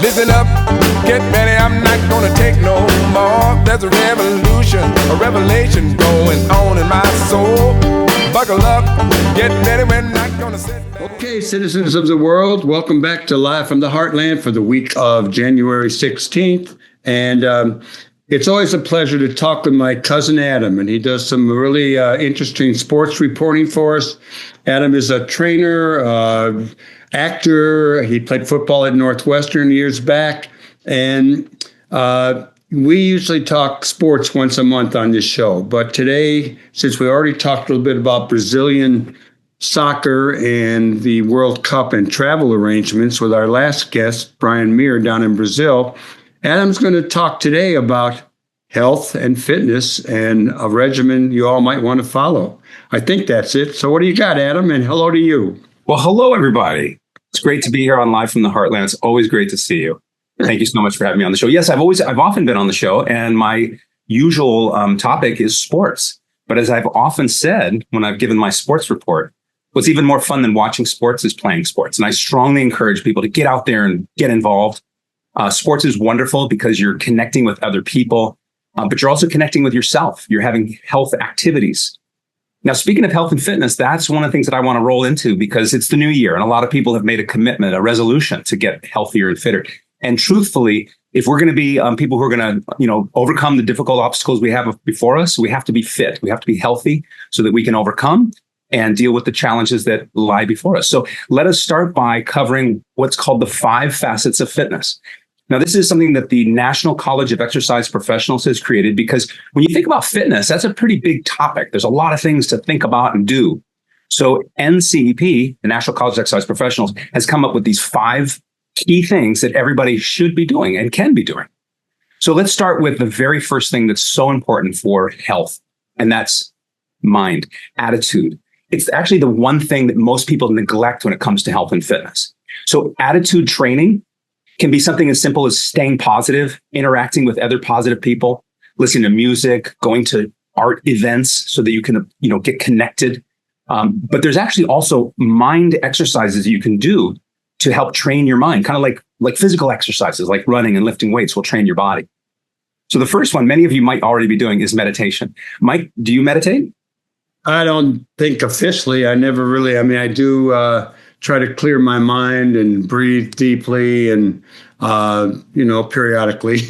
Listen up, get ready, I'm not gonna take no more. There's a revolution, a revelation going on in my soul. Buckle up, get ready, we're not gonna sit back. Okay, citizens of the world, welcome back to Live from the Heartland for the week of January 16th. And it's always a pleasure to talk with my cousin Adam, and he does some really interesting sports reporting for us. Adam is a trainer, actor. He played football at Northwestern years back. And we usually talk sports once a month on this show. But today, since we already talked a little bit about Brazilian soccer and the World Cup and travel arrangements with our last guest, Brian Meir, down in Brazil, Adam's going to talk today about health and fitness and a regimen you all might want to follow. I think that's it. So what do you got, Adam? And hello to you. Well, hello, everybody. It's great to be here on Live from the Heartland. It's always great to see you. Thank you so much for having me on the show. Yes, I've often been on the show, and my usual topic is sports. But as I've often said when I've given my sports report, what's even more fun than watching sports is playing sports. And I strongly encourage people to get out there and get involved. Sports is wonderful because you're connecting with other people, but you're also connecting with yourself. You're having health activities. Now, speaking of health and fitness, that's one of the things that I want to roll into because it's the new year and a lot of people have made a commitment, a resolution to get healthier and fitter. And truthfully, if we're going to be people who are going to, overcome the difficult obstacles we have before us, we have to be fit. We have to be healthy so that we can overcome and deal with the challenges that lie before us. So let us start by covering what's called the 5 facets of fitness. Now, this is something that the National College of Exercise Professionals has created because when you think about fitness, that's a pretty big topic. There's a lot of things to think about and do. So NCEP, the National College of Exercise Professionals, has come up with these 5 key things that everybody should be doing and can be doing. So let's start with the very first thing that's so important for health, and that's mind, attitude. It's actually the one thing that most people neglect when it comes to health and fitness. So attitude training can be something as simple as staying positive, interacting with other positive people, listening to music, going to art events so that you can, get connected. But there's actually also mind exercises you can do to help train your mind, kind of like physical exercises, like running and lifting weights will train your body. So the first one, many of you might already be doing, is meditation. Mike, do you meditate? I don't think officially. I never really. I do try to clear my mind and breathe deeply and, periodically.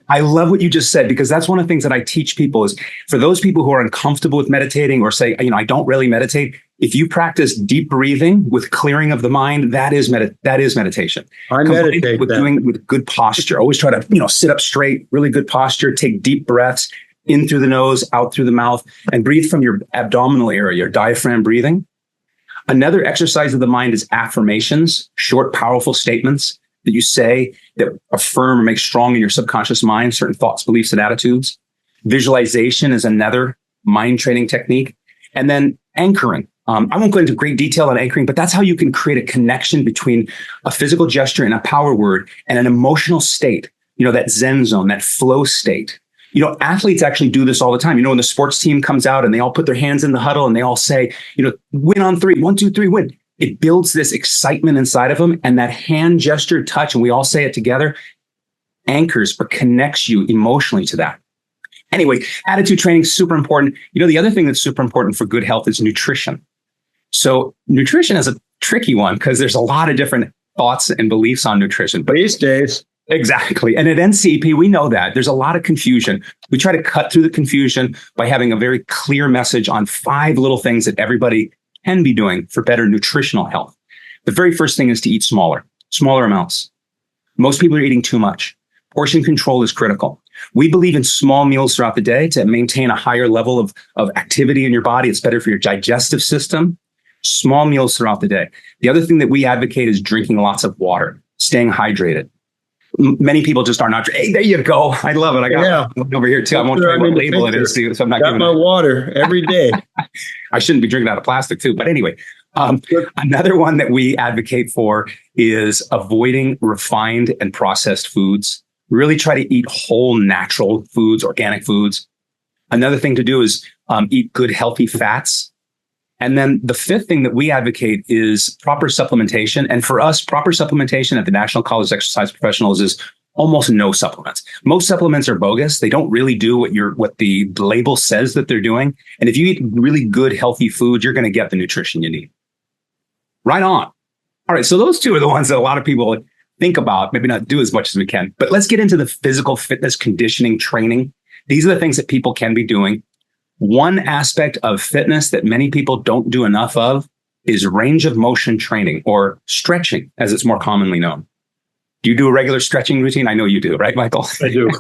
I love what you just said, because that's one of the things that I teach people is for those people who are uncomfortable with meditating or say, I don't really meditate. If you practice deep breathing with clearing of the mind, that is meditation. I meditate doing it with good posture. Always try to, sit up straight, really good posture, take deep breaths in through the nose, out through the mouth, and breathe from your abdominal area, your diaphragm breathing. Another exercise of the mind is affirmations, short, powerful statements that you say that affirm or make strong in your subconscious mind certain thoughts, beliefs, and attitudes. Visualization is another mind training technique. And then anchoring. I won't go into great detail on anchoring, but that's how you can create a connection between a physical gesture and a power word and an emotional state, that Zen zone, that flow state. Athletes actually do this all the time. When the sports team comes out and they all put their hands in the huddle and they all say, win on 3, 1, 2, 3, win. It builds this excitement inside of them. And that hand gesture touch, and we all say it together, anchors or connects you emotionally to that. Anyway, attitude training is super important. The other thing that's super important for good health is nutrition. So nutrition is a tricky one because there's a lot of different thoughts and beliefs on nutrition. But these days, exactly. And at NCEP, we know that there's a lot of confusion. We try to cut through the confusion by having a very clear message on 5 little things that everybody can be doing for better nutritional health. The very first thing is to eat smaller amounts. Most people are eating too much. Portion control is critical. We believe in small meals throughout the day to maintain a higher level of activity in your body. It's better for your digestive system. Small meals throughout the day. The other thing that we advocate is drinking lots of water, staying hydrated. Many people just are not. Hey, there you go. I love it. I got one over here too. I won't tell you what label it is, so I'm not giving my water every day. I shouldn't be drinking out of plastic too. But anyway, another one that we advocate for is avoiding refined and processed foods. Really try to eat whole, natural foods, organic foods. Another thing to do is eat good, healthy fats. And then the fifth thing that we advocate is proper supplementation. And for us, proper supplementation at the National College of Exercise Professionals is almost no supplements. Most supplements are bogus. They don't really do what the label says that they're doing. And if you eat really good, healthy food, you're going to get the nutrition you need. Right on. All right. So those two are the ones that a lot of people think about, maybe not do as much as we can. But let's get into the physical fitness, conditioning, training. These are the things that people can be doing. One aspect of fitness that many people don't do enough of is range of motion training, or stretching, as it's more commonly known. Do you do a regular stretching routine? I know you do, right, Michael? I do.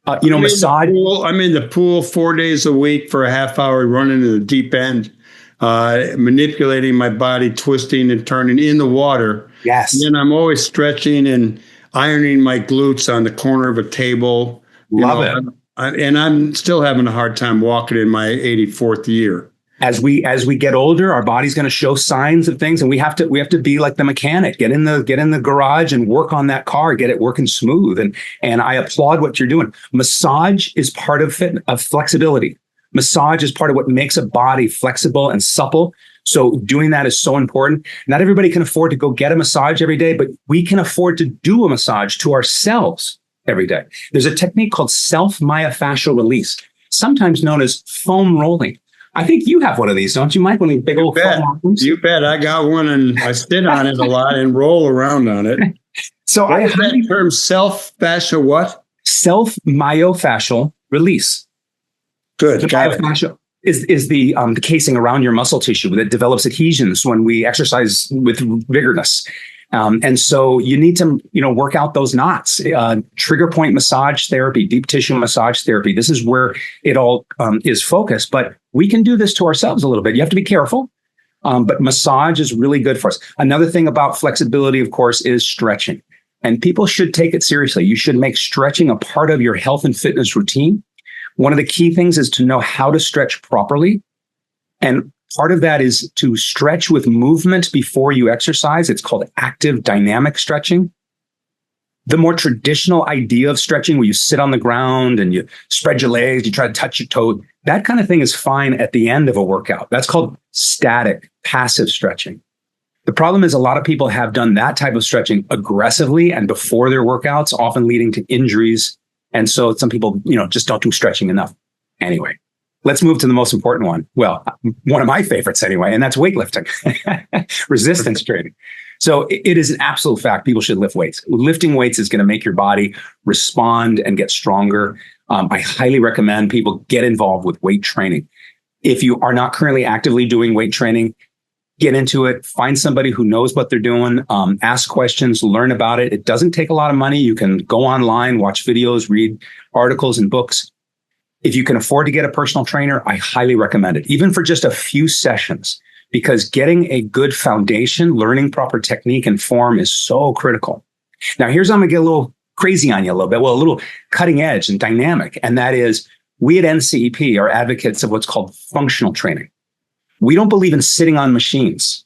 Massage. I'm in the pool 4 days a week for a half hour, running in the deep end, manipulating my body, twisting and turning in the water. Yes. And then I'm always stretching and ironing my glutes on the corner of a table. Love it. And I'm still having a hard time walking in my 84th year. As we get older, our body's going to show signs of things, and we have to be like the mechanic. Get in the garage and work on that car, get it working smooth. And I applaud what you're doing. Massage is part of flexibility. Massage is part of what makes a body flexible and supple. So doing that is so important. Not everybody can afford to go get a massage every day, but we can afford to do a massage to ourselves every day. There's a technique called self-myofascial release, sometimes known as foam rolling. I think you have one of these, don't you, Mike? One of these big old foam rolls? You bet. I got one, and I sit on it a lot and roll around on it. So what is that term, self-fascial what? Self-myofascial release. Good. The myofascial is the casing around your muscle tissue that develops adhesions when we exercise with vigorousness. And so you need to, work out those knots. Trigger point massage therapy, deep tissue massage therapy. This is where it all is focused. But we can do this to ourselves a little bit. You have to be careful. But massage is really good for us. Another thing about flexibility, of course, is stretching. And people should take it seriously. You should make stretching a part of your health and fitness routine. One of the key things is to know how to stretch properly. And part of that is to stretch with movement before you exercise. It's called active dynamic stretching. The more traditional idea of stretching, where you sit on the ground and you spread your legs, you try to touch your toe, that kind of thing is fine at the end of a workout. That's called static, passive stretching. The problem is a lot of people have done that type of stretching aggressively and before their workouts, often leading to injuries. And so some people, just don't do stretching enough. Anyway, let's move to the most important one. Well, one of my favorites anyway, and that's weightlifting, resistance training. So it is an absolute fact. People should lift weights. Lifting weights is going to make your body respond and get stronger. I highly recommend people get involved with weight training. If you are not currently actively doing weight training, get into it. Find somebody who knows what they're doing. Ask questions, learn about it. It doesn't take a lot of money. You can go online, watch videos, read articles and books. If you can afford to get a personal trainer, I highly recommend it, even for just a few sessions, because getting a good foundation, learning proper technique and form is so critical. Now, here's I'm going to get a little crazy on you a little bit. Well, a little cutting edge and dynamic. And that is, we at NCEP are advocates of what's called functional training. We don't believe in sitting on machines.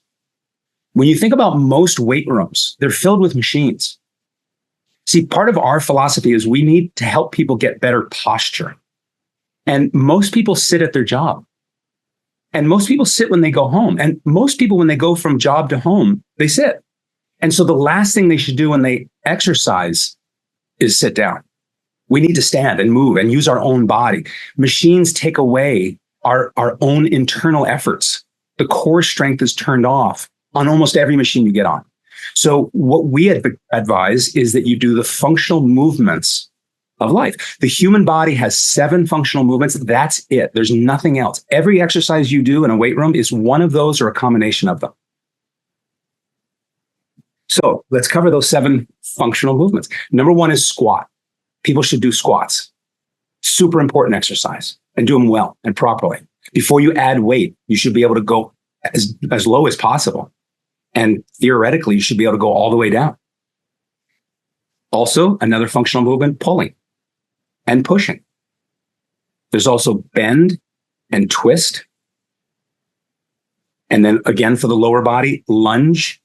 When you think about most weight rooms, they're filled with machines. See, part of our philosophy is we need to help people get better posture. And most people sit at their job. And most people sit when they go home. And most people, when they go from job to home, they sit. And so the last thing they should do when they exercise is sit down. We need to stand and move and use our own body. Machines take away our own internal efforts. The core strength is turned off on almost every machine you get on. So what we advise is that you do the functional movements of life. The human body has 7 functional movements. That's it. There's nothing else. Every exercise you do in a weight room is one of those or a combination of them. So let's cover those 7 functional movements. Number 1 is squat. People should do squats. Super important exercise, and do them well and properly. Before you add weight, you should be able to go as low as possible. And theoretically, you should be able to go all the way down. Also, another functional movement, pulling and pushing. There's also bend and twist. And then again, for the lower body, lunge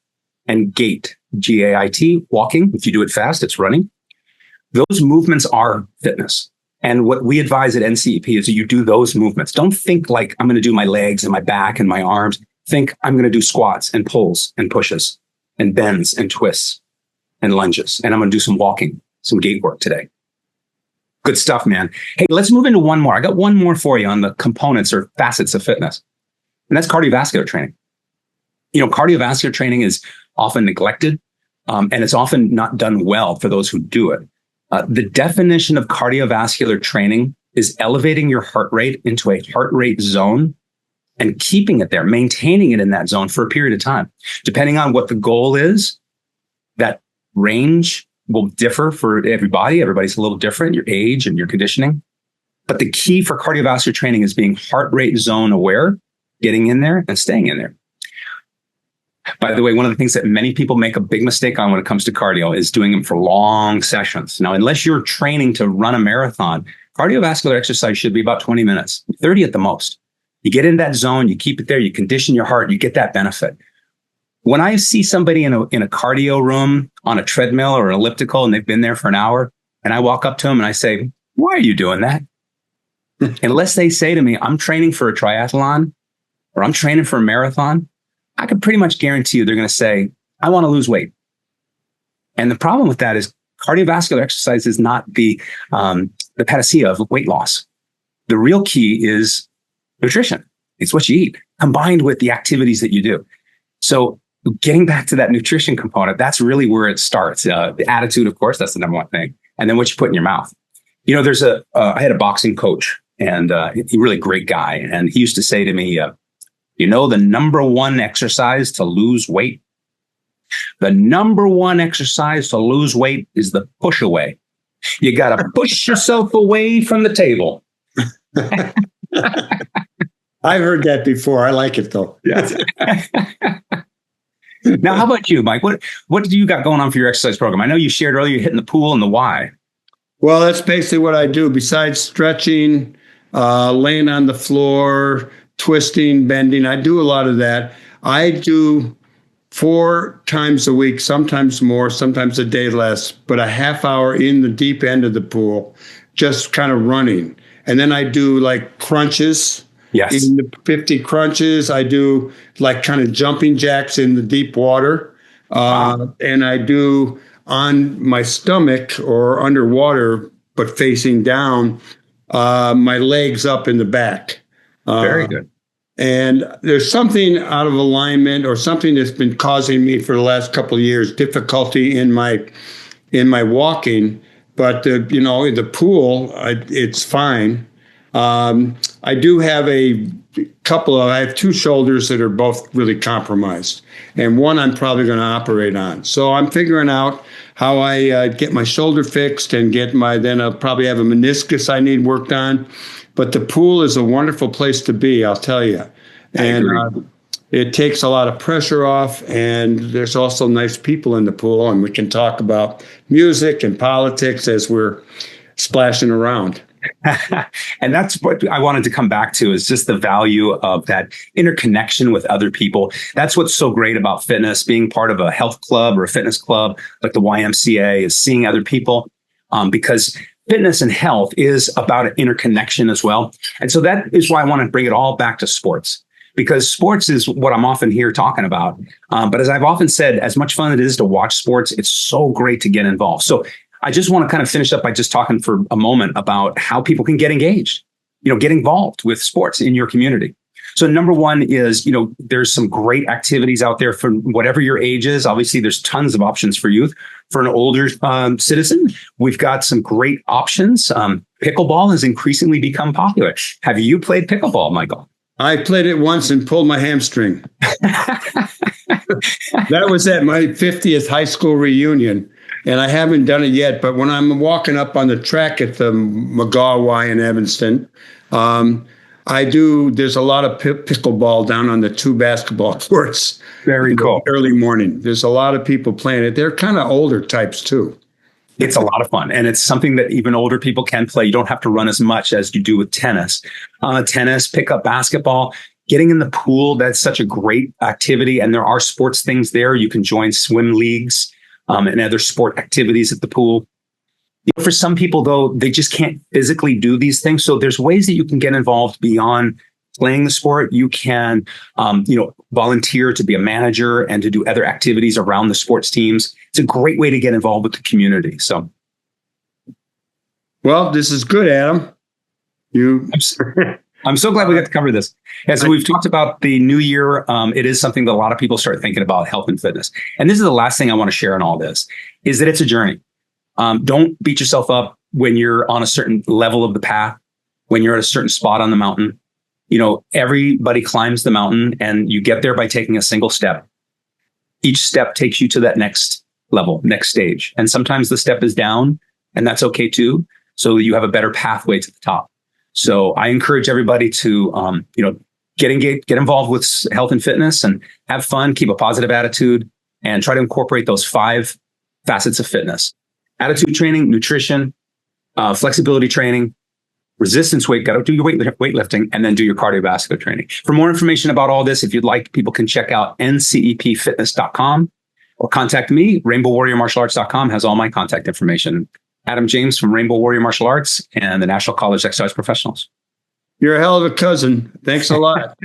and gait, G-A-I-T, walking. If you do it fast, it's running. Those movements are fitness. And what we advise at NCEP is that you do those movements. Don't think like I'm going to do my legs and my back and my arms. Think I'm going to do squats and pulls and pushes and bends and twists and lunges. And I'm going to do some walking, some gait work today. Good stuff, man. Hey, let's move into one more. I got one more for you on the components or facets of fitness. And that's cardiovascular training. Cardiovascular training is often neglected, and it's often not done well for those who do it. The definition of cardiovascular training is elevating your heart rate into a heart rate zone and keeping it there, maintaining it in that zone for a period of time. Depending on what the goal is, that range will differ for everybody. Everybody's a little different, your age and your conditioning. But the key for cardiovascular training is being heart rate zone aware, getting in there and staying in there. By the way, one of the things that many people make a big mistake on when it comes to cardio is doing them for long sessions. Now, unless you're training to run a marathon, cardiovascular exercise should be about 20 minutes, 30 at the most. You get in that zone, you keep it there, you condition your heart, you get that benefit. When I see somebody in a cardio room on a treadmill or an elliptical and they've been there for an hour, and I walk up to them and I say, why are you doing that? Unless they say to me, I'm training for a triathlon or I'm training for a marathon, I could pretty much guarantee you they're going to say, I want to lose weight. And the problem with that is cardiovascular exercise is not the panacea of weight loss. The real key is nutrition. It's what you eat combined with the activities that you do. So getting back to that nutrition component, that's really where it starts. The attitude, of course, that's the number one thing. And then what you put in your mouth. There's I had a boxing coach and he's a really great guy. And he used to say to me, the number one exercise to lose weight? The number one exercise to lose weight is the push away. You got to push yourself away from the table. I've heard that before. I like it, though. Yes. Now, how about you, Mike? What do you got going on for your exercise program? I know you shared earlier you're hitting the pool and the why. Well, that's basically what I do. Besides stretching, laying on the floor, twisting, bending, I do a lot of that. I do 4 times a week, sometimes more, sometimes a day less, but a half hour in the deep end of the pool, just kind of running. And then I do like crunches. Yes. In the 50 crunches, I do like kind of jumping jacks in the deep water. And I do on my stomach or underwater, but facing down, my legs up in the back. Very good. And there's something out of alignment or something that's been causing me for the last couple of years, difficulty in my walking. But, in the pool, it's fine. I do have I have 2 shoulders that are both really compromised. And one I'm probably going to operate on. So I'm figuring out how I get my shoulder fixed and then I'll probably have a meniscus I need worked on. But the pool is a wonderful place to be, I'll tell you. And it takes a lot of pressure off. And there's also nice people in the pool. And we can talk about music and politics as we're splashing around. And that's what I wanted to come back to, is just the value of that interconnection with other people. That's what's so great about fitness. Being part of a health club or a fitness club like the YMCA is seeing other people, because fitness and health is about an interconnection as well. And so that is why I want to bring it all back to sports, because sports is what I'm often here talking about. But as I've often said, as much fun it is to watch sports, it's so great to get involved. So I just want to kind of finish up by just talking for a moment about how people can get engaged, get involved with sports in your community. So number one is, there's some great activities out there for whatever your age is. Obviously, there's tons of options for youth. For an older citizen, we've got some great options. Pickleball has increasingly become popular. Have you played pickleball, Michael? I played it once and pulled my hamstring. That was at my 50th high school reunion. And I haven't done it yet, but when I'm walking up on the track at the McGaw in Evanston, there's a lot of pickleball down on the 2 basketball courts. Very cool. Early morning. There's a lot of people playing it. They're kind of older types too. It's a lot of fun. And it's something that even older people can play. You don't have to run as much as you do with tennis. Tennis, pick up basketball. Getting in the pool, that's such a great activity. And there are sports things there. You can join swim leagues and other sport activities at the pool. For some people, though, they just can't physically do these things. So there's ways that you can get involved beyond playing the sport. You can, volunteer to be a manager and to do other activities around the sports teams. It's a great way to get involved with the community. So, well, this is good, Adam. I'm so glad we got to cover this. And so we've talked about the new year. It is something that a lot of people start thinking about, health and fitness. And this is the last thing I want to share in all this, is that it's a journey. Don't beat yourself up when you're on a certain level of the path, when you're at a certain spot on the mountain. Everybody climbs the mountain, and you get there by taking a single step. Each step takes you to that next level, next stage. And sometimes the step is down, and that's okay too. So you have a better pathway to the top. So I encourage everybody to, get engaged, get involved with health and fitness, and have fun, keep a positive attitude, and try to incorporate those 5 facets of fitness: attitude training, nutrition, flexibility training, resistance weight, got to do your weightlifting, and then do your cardiovascular training. For more information about all this, if you'd like, people can check out ncepfitness.com or contact me. RainbowWarriorMartialArts.com has all my contact information. Adam James from Rainbow Warrior Martial Arts and the National College of Exercise Professionals. You're a hell of a cousin. Thanks a lot.